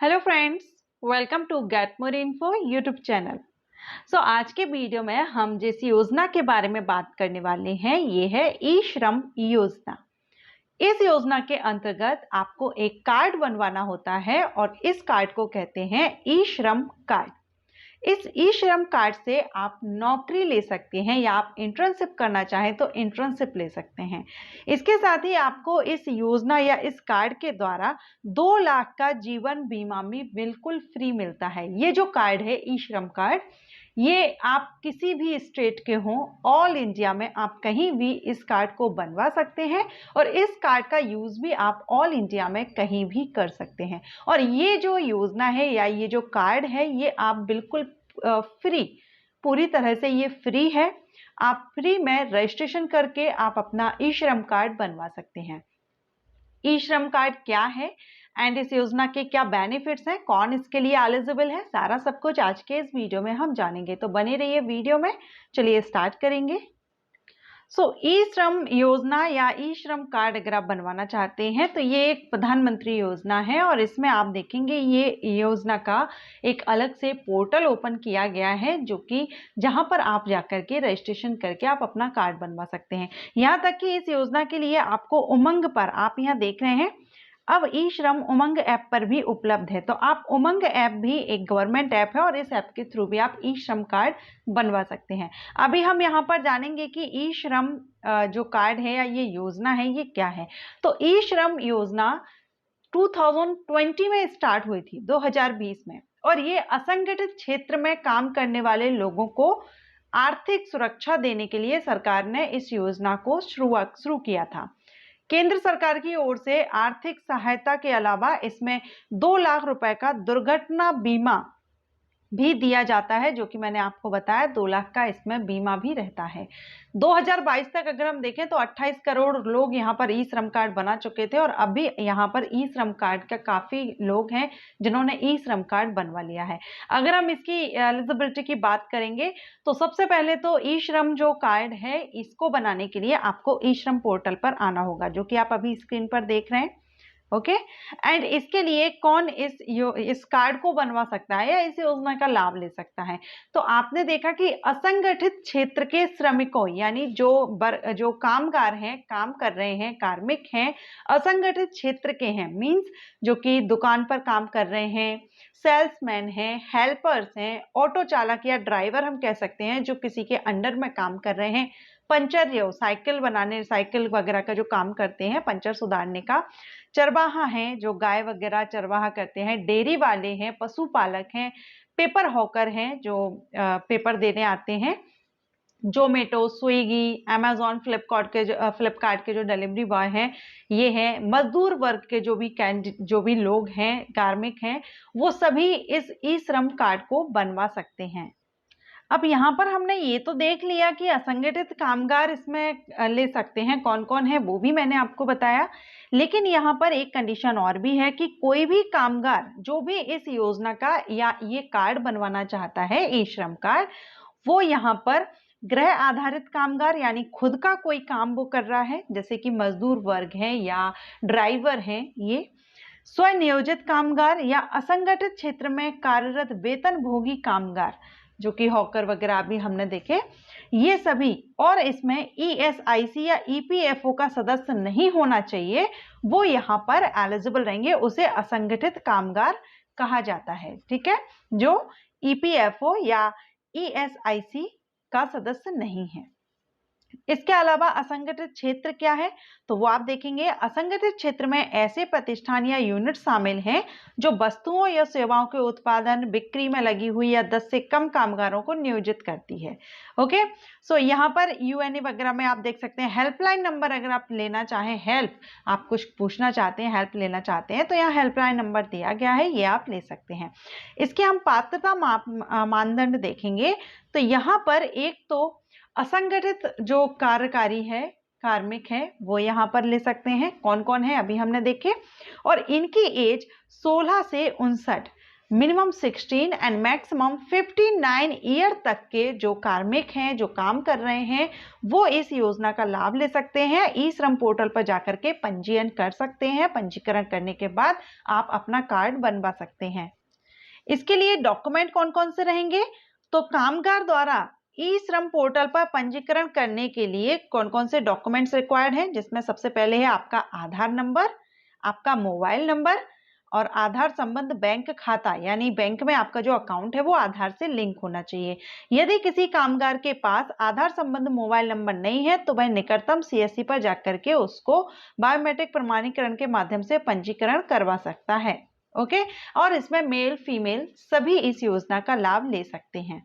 Hello friends, welcome to get more info YouTube channel. आज के video में हम जिस योजना के बारे में बात करने वाले हैं ये है ई श्रम योजना। इस योजना के अंतर्गत आपको एक कार्ड बनवाना होता है और इस कार्ड को कहते हैं ई श्रम कार्ड। इस ई श्रम कार्ड से आप नौकरी ले सकते हैं या आप इंटर्नशिप करना चाहें तो इंटर्नशिप ले सकते हैं। इसके साथ ही आपको इस योजना या इस कार्ड के द्वारा 2 लाख का जीवन बीमा भी बिल्कुल फ्री मिलता है। ये जो कार्ड है ई श्रम कार्ड, ये आप किसी भी स्टेट के हों, ऑल इंडिया में आप कहीं भी इस कार्ड को बनवा सकते हैं और इस कार्ड का यूज भी आप ऑल इंडिया में कहीं भी कर सकते हैं। और ये जो योजना है या ये जो कार्ड है ये आप बिल्कुल फ्री, पूरी तरह से ये फ्री है। आप फ्री में रजिस्ट्रेशन करके आप अपना ई श्रम कार्ड बनवा सकते हैं। ई श्रम कार्ड क्या है एंड इस योजना के क्या बेनिफिट्स हैं, कौन इसके लिए एलिजिबल है, सारा सब कुछ आज के इस वीडियो में हम जानेंगे। तो बने रहिए वीडियो में। चलिए स्टार्ट करेंगे। ई श्रम योजना या ई श्रम कार्ड अगर आप बनवाना चाहते हैं तो ये एक प्रधानमंत्री योजना है और इसमें आप देखेंगे ये योजना का एक अलग से पोर्टल ओपन किया गया है जो कि जहां पर आप जाकर के रजिस्ट्रेशन करके आप अपना कार्ड बनवा सकते हैं। यहां तक कि इस योजना के लिए आपको उमंग पर, आप यहां देख रहे हैं, अब ई श्रम उमंग ऐप पर भी उपलब्ध है। तो आप उमंग ऐप भी एक गवर्नमेंट ऐप है और इस ऐप के थ्रू भी आप ई श्रम कार्ड बनवा सकते हैं। अभी हम यहाँ पर जानेंगे कि ई श्रम जो कार्ड है या ये योजना है ये क्या है। तो ई श्रम योजना 2020 में स्टार्ट हुई थी, 2020 में, और ये असंगठित क्षेत्र में काम करने वाले लोगों को आर्थिक सुरक्षा देने के लिए सरकार ने इस योजना को शुरू किया था। केंद्र सरकार की ओर से आर्थिक सहायता के अलावा इसमें 2 लाख रुपए का दुर्घटना बीमा भी दिया जाता है, जो कि मैंने आपको बताया 2 लाख का इसमें बीमा भी रहता है। 2022 तक अगर हम देखें तो 28 करोड़ लोग यहाँ पर ई श्रम कार्ड बना चुके थे और अभी यहाँ पर ई श्रम कार्ड का काफी लोग हैं जिन्होंने ई श्रम कार्ड बनवा लिया है। अगर हम इसकी एलिजिबिलिटी की बात करेंगे तो सबसे पहले तो ई श्रम जो कार्ड है इसको बनाने के लिए आपको ई श्रम पोर्टल पर आना होगा, जो कि आप अभी स्क्रीन पर देख रहे हैं। ओके, एंड इसके लिए कौन इस कार्ड को बनवा सकता है या इस योजना का लाभ ले सकता है। तो आपने देखा कि असंगठित क्षेत्र के श्रमिकों यानी जो कामगार हैं, काम कर रहे हैं, कार्मिक हैं, असंगठित क्षेत्र के हैं, मींस जो कि दुकान पर काम कर रहे हैं, सेल्समैन हैं, हेल्पर्स हैं, ऑटो चालक या ड्राइवर हम कह सकते हैं जो किसी के अंडर में काम कर रहे हैं, पंचर साइकिल बनाने, साइकिल वगैरह का जो काम करते हैं, पंचर सुधारने का, चरवाहा हैं जो गाय वगैरह चरवाहा करते हैं, डेयरी वाले हैं, पशुपालक हैं, पेपर हॉकर हैं जो पेपर देने आते हैं, जोमेटो, स्विगी, अमेजॉन, फ्लिपकार्ट के जो डिलीवरी बॉय हैं ये हैं, मजदूर वर्ग के जो भी लोग हैं, कार्मिक हैं, वो सभी इस ई श्रम कार्ड को बनवा सकते हैं। अब यहाँ पर हमने ये तो देख लिया कि असंगठित कामगार इसमें ले सकते हैं, कौन कौन है वो भी मैंने आपको बताया। लेकिन यहाँ पर एक कंडीशन और भी है कि कोई भी कामगार जो भी इस योजना का या ये कार्ड बनवाना चाहता है, ई श्रम कार्ड, वो यहाँ पर गृह आधारित कामगार यानी खुद का कोई काम वो कर रहा है, जैसे कि मजदूर वर्ग है या ड्राइवर है, ये स्वनियोजित कामगार या असंगठित क्षेत्र में कार्यरत वेतनभोगी कामगार जो कि हॉकर वगैरह भी हमने देखे, ये सभी, और इसमें ईएसआईसी या ईपीएफओ का सदस्य नहीं होना चाहिए, वो यहाँ पर एलिजिबल रहेंगे। उसे असंगठित कामगार कहा जाता है। ठीक है, जो ईपीएफओ या ईएसआईसी का सदस्य नहीं है। इसके अलावा असंगठित क्षेत्र क्या है तो वो आप देखेंगे, असंगठित क्षेत्र में ऐसे प्रतिष्ठान या यूनिट शामिल हैं जो वस्तुओं या सेवाओं के उत्पादन बिक्री में लगी हुई या 10 से कम कामगारों को नियोजित करती है। ओके, यहाँ पर यूएनए वगैरह में आप देख सकते हैं हेल्पलाइन नंबर, अगर आप लेना चाहें हेल्प, आप कुछ पूछना चाहते हैं, हेल्प लेना चाहते हैं तो यहाँ हेल्पलाइन नंबर दिया गया है, ये आप ले सकते हैं। इसके हम पात्रता मानदंड देखेंगे तो यहाँ पर एक तो असंगठित जो कार्यकारी है, कार्मिक है, वो यहाँ पर ले सकते हैं। कौन कौन है अभी हमने देखे, और इनकी एज 16 से 59, मिनिमम 16 एंड मैक्सिमम 59 ईयर तक के जो कार्मिक हैं, जो काम कर रहे हैं, वो इस योजना का लाभ ले सकते हैं। ई श्रम पोर्टल पर जाकर के पंजीयन कर सकते हैं। पंजीकरण करने के बाद आप अपना कार्ड बनवा सकते हैं। इसके लिए डॉक्यूमेंट कौन कौन से रहेंगे? तो कामगार द्वारा ई श्रम पोर्टल पर पंजीकरण करने के लिए कौन कौन से डॉक्यूमेंट्स रिक्वायर्ड हैं, जिसमें सबसे पहले है आपका आधार नंबर, आपका मोबाइल नंबर और आधार संबंध बैंक खाता, यानी बैंक में आपका जो अकाउंट है वो आधार से लिंक होना चाहिए। यदि किसी कामगार के पास आधार संबंध मोबाइल नंबर नहीं है तो वह निकटतम सीएससी पर जाकर के उसको बायोमेट्रिक प्रमाणीकरण के माध्यम से पंजीकरण करवा सकता है। ओके, और इसमें मेल फीमेल सभी इस योजना का लाभ ले सकते हैं।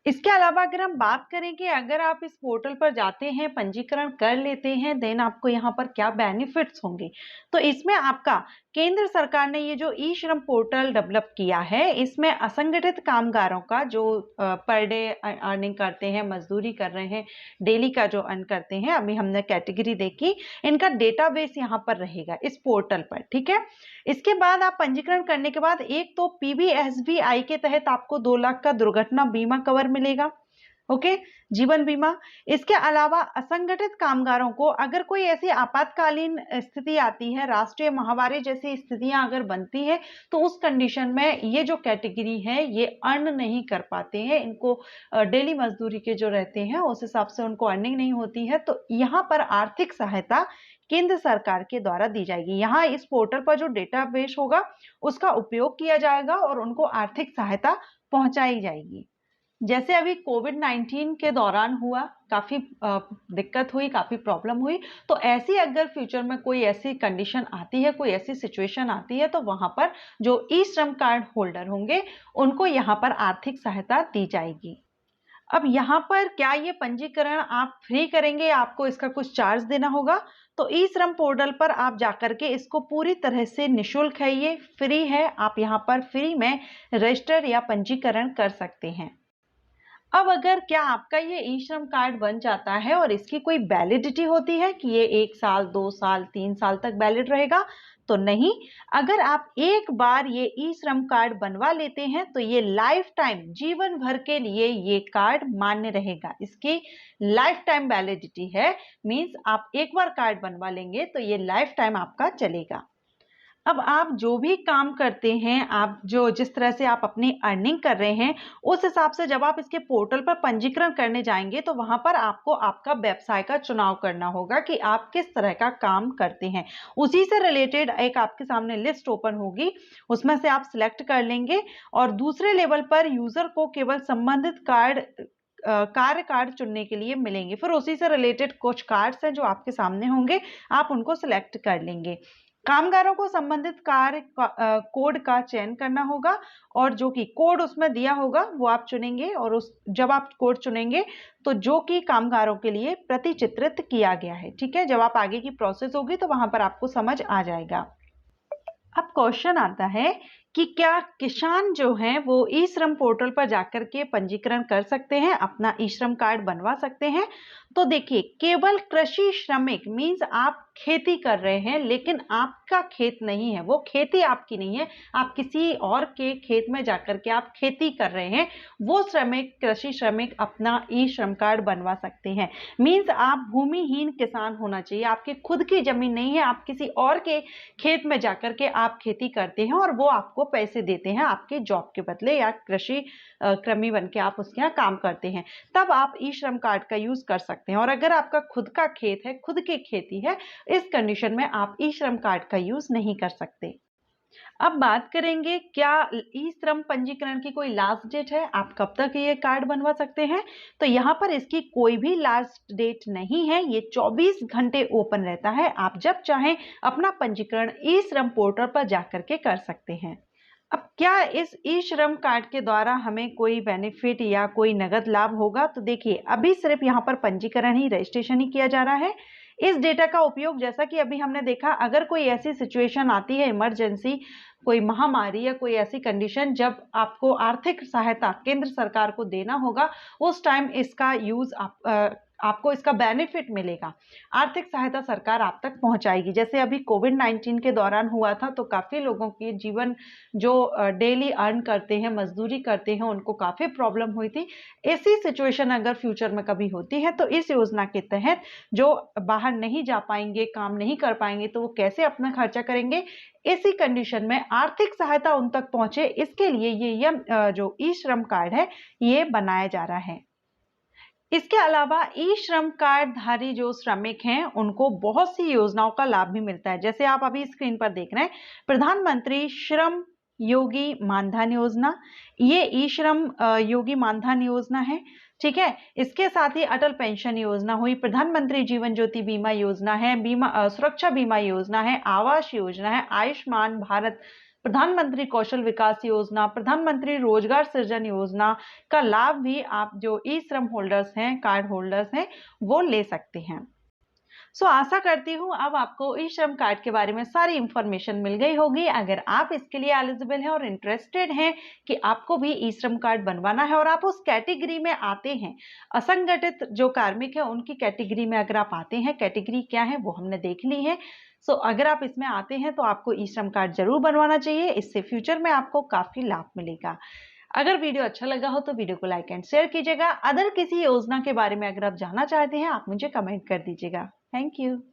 इसके अलावा अगर हम बात करें कि अगर आप इस पोर्टल पर जाते हैं, पंजीकरण कर लेते हैं, देन आपको यहाँ पर क्या बेनिफिट्स होंगे, तो इसमें आपका केंद्र सरकार ने ये जो ई श्रम पोर्टल डेवलप किया है, इसमें असंगठित कामगारों का जो पर डे अर्निंग करते हैं, मजदूरी कर रहे हैं, डेली का जो अर्न करते हैं, अभी हमने कैटेगरी देखी, इनका डेटाबेस यहाँ पर रहेगा इस पोर्टल पर। ठीक है, इसके बाद आप पंजीकरण करने के बाद एक तो पीबीएसबीआई के तहत आपको 2 लाख का दुर्घटना बीमा कवर मिलेगा। ओके, जीवन बीमा। इसके अलावा असंगठित कामगारों को अगर कोई ऐसी आपातकालीन स्थिति आती है, राष्ट्रीय महामारी जैसी स्थितियां अगर बनती है, तो उस कंडीशन में ये जो कैटेगरी है ये अर्न नहीं कर पाते हैं, इनको डेली मजदूरी के जो रहते हैं उस हिसाब से उनको अर्निंग नहीं होती है, तो यहाँ पर आर्थिक सहायता केंद्र सरकार के द्वारा दी जाएगी। यहाँ इस पोर्टल पर जो डेटाबेस होगा उसका उपयोग किया जाएगा और उनको आर्थिक सहायता पहुंचाई जाएगी। जैसे अभी कोविड-19 के दौरान हुआ, काफी दिक्कत हुई, काफी प्रॉब्लम हुई, तो ऐसी अगर फ्यूचर में कोई ऐसी कंडीशन आती है, कोई ऐसी सिचुएशन आती है, तो वहां पर जो ई श्रम कार्ड होल्डर होंगे उनको यहाँ पर आर्थिक सहायता दी जाएगी। अब यहाँ पर क्या ये पंजीकरण आप फ्री करेंगे, आपको इसका कुछ चार्ज देना होगा? तो ई श्रम पोर्टल पर आप जाकर के इसको पूरी तरह से निःशुल्क है, ये फ्री है, आप यहाँ पर फ्री में रजिस्टर या पंजीकरण कर सकते हैं। अब अगर क्या आपका ये ई श्रम कार्ड बन जाता है और इसकी कोई वैलिडिटी होती है कि ये 1 साल, 2 साल, 3 साल तक वैलिड रहेगा? तो नहीं। अगर आप एक बार ये ई श्रम कार्ड बनवा लेते हैं तो ये लाइफ टाइम, जीवन भर के लिए ये कार्ड मान्य रहेगा। इसकी लाइफ टाइम वैलिडिटी है, मींस आप एक बार कार्ड बनवा लेंगे तो ये लाइफ टाइम आपका चलेगा। अब आप जो भी काम करते हैं, आप जो जिस तरह से आप अपनी अर्निंग कर रहे हैं, उस हिसाब से जब आप इसके पोर्टल पर पंजीकरण करने जाएंगे तो वहां पर आपको आपका व्यवसाय का चुनाव करना होगा कि आप किस तरह का काम करते हैं। उसी से रिलेटेड एक आपके सामने लिस्ट ओपन होगी, उसमें से आप सिलेक्ट कर लेंगे और दूसरे लेवल पर यूजर को केवल संबंधित कार्य कार्ड चुनने के लिए मिलेंगे। फिर उसी से रिलेटेड कुछ कार्ड्स हैं जो आपके सामने होंगे, आप उनको सिलेक्ट कर लेंगे। कामगारों को संबंधित कार्य कोड का चयन करना होगा और जो कि कोड उसमें दिया होगा वो आप चुनेंगे और जब आप कोड चुनेंगे तो जो कि कामगारों के लिए प्रतिचित्रित किया गया है। ठीक है, जब आप आगे की प्रोसेस होगी तो वहां पर आपको समझ आ जाएगा। अब क्वेश्चन आता है कि क्या किसान जो हैं वो ई श्रम पोर्टल पर जाकर के पंजीकरण कर सकते हैं, अपना ई श्रम कार्ड बनवा सकते हैं? तो देखिए, केवल कृषि श्रमिक मींस आप खेती कर रहे हैं लेकिन आपका खेत नहीं है, वो खेती आपकी नहीं है, आप किसी और के खेत में जाकर के आप खेती कर रहे हैं, वो श्रमिक, कृषि श्रमिक अपना ई श्रम कार्ड बनवा सकते हैं। मींस आप भूमिहीन किसान होना चाहिए, आपकी खुद की जमीन नहीं है, आप किसी और के खेत में जाकर के आप खेती करते हैं और वो आपको पैसे देते हैं आपके जॉब के बदले, या कृषि कर्मी बन के आप उसके यहाँ काम करते हैं, तब आप ई श्रम कार्ड का यूज कर सकते हैं। और अगर आपका खुद का खेत है, खुद की खेती है, इस कंडीशन में आप ई श्रम कार्ड का यूज नहीं कर सकते। अब बात करेंगे क्या ई श्रम पंजीकरण की कोई लास्ट डेट है, आप कब तक ये कार्ड बनवा सकते हैं? तो यहाँ पर इसकी कोई भी लास्ट डेट नहीं है, ये 24 घंटे ओपन रहता है, आप जब चाहें अपना पंजीकरण ई श्रम पोर्टल पर जाकर के कर सकते हैं। अब क्या इस ई श्रम कार्ड के द्वारा हमें कोई बेनिफिट या कोई नगद लाभ होगा? तो देखिए, अभी सिर्फ यहाँ पर पंजीकरण ही, रजिस्ट्रेशन ही किया जा रहा है। इस डेटा का उपयोग, जैसा कि अभी हमने देखा, अगर कोई ऐसी सिचुएशन आती है, इमरजेंसी, कोई महामारी या कोई ऐसी कंडीशन जब आपको आर्थिक सहायता केंद्र सरकार को देना होगा, उस टाइम इसका यूज आपको इसका बेनिफिट मिलेगा। आर्थिक सहायता सरकार आप तक पहुंचाएगी। जैसे अभी कोविड-19 के दौरान हुआ था, तो काफ़ी लोगों के जीवन जो डेली अर्न करते हैं, मज़दूरी करते हैं, उनको काफ़ी प्रॉब्लम हुई थी। ऐसी सिचुएशन अगर फ्यूचर में कभी होती है, तो इस योजना के तहत जो बाहर नहीं जा पाएँगे, काम नहीं कर पाएँगे, तो वो कैसे अपना खर्चा करेंगे? ऐसी कंडीशन में आर्थिक सहायता उन तक पहुँचे, इसके लिए ये जो ई-श्रम कार्ड है, ये बनाया जा रहा है। इसके अलावा ई-श्रम कार्ड धारी जो श्रमिक हैं, उनको बहुत सी योजनाओं का लाभ भी मिलता है। जैसे आप अभी स्क्रीन पर देख रहे हैं, प्रधानमंत्री श्रम योगी मानधन योजना, ये ई-श्रम योगी मानधन योजना है, ठीक है? इसके साथ ही अटल पेंशन योजना हुई, प्रधानमंत्री जीवन ज्योति बीमा योजना है, सुरक्षा बीमा योजना है, आवास योजना है, आयुष्मान भारत, प्रधानमंत्री कौशल विकास योजना, प्रधानमंत्री रोजगार सृजन योजना का लाभ भी आप जो ई श्रम होल्डर्स हैं, कार्ड होल्डर्स हैं, वो ले सकते हैं। आशा करती हूँ अब आपको ई श्रम कार्ड के बारे में सारी इंफॉर्मेशन मिल गई होगी। अगर आप इसके लिए एलिजिबल हैं और इंटरेस्टेड हैं कि आपको भी ई श्रम कार्ड बनवाना है और आप उस कैटेगरी में आते हैं, असंगठित जो कार्मिक है उनकी कैटेगरी में अगर आप आते हैं, कैटेगरी क्या है वो हमने देख ली है। अगर आप इसमें आते हैं तो आपको ई श्रम कार्ड जरूर बनवाना चाहिए, इससे फ्यूचर में आपको काफी लाभ मिलेगा। अगर वीडियो अच्छा लगा हो तो वीडियो को लाइक एंड शेयर कीजिएगा। अदर किसी योजना के बारे में अगर आप जानना चाहते हैं, आप मुझे कमेंट कर दीजिएगा। Thank you.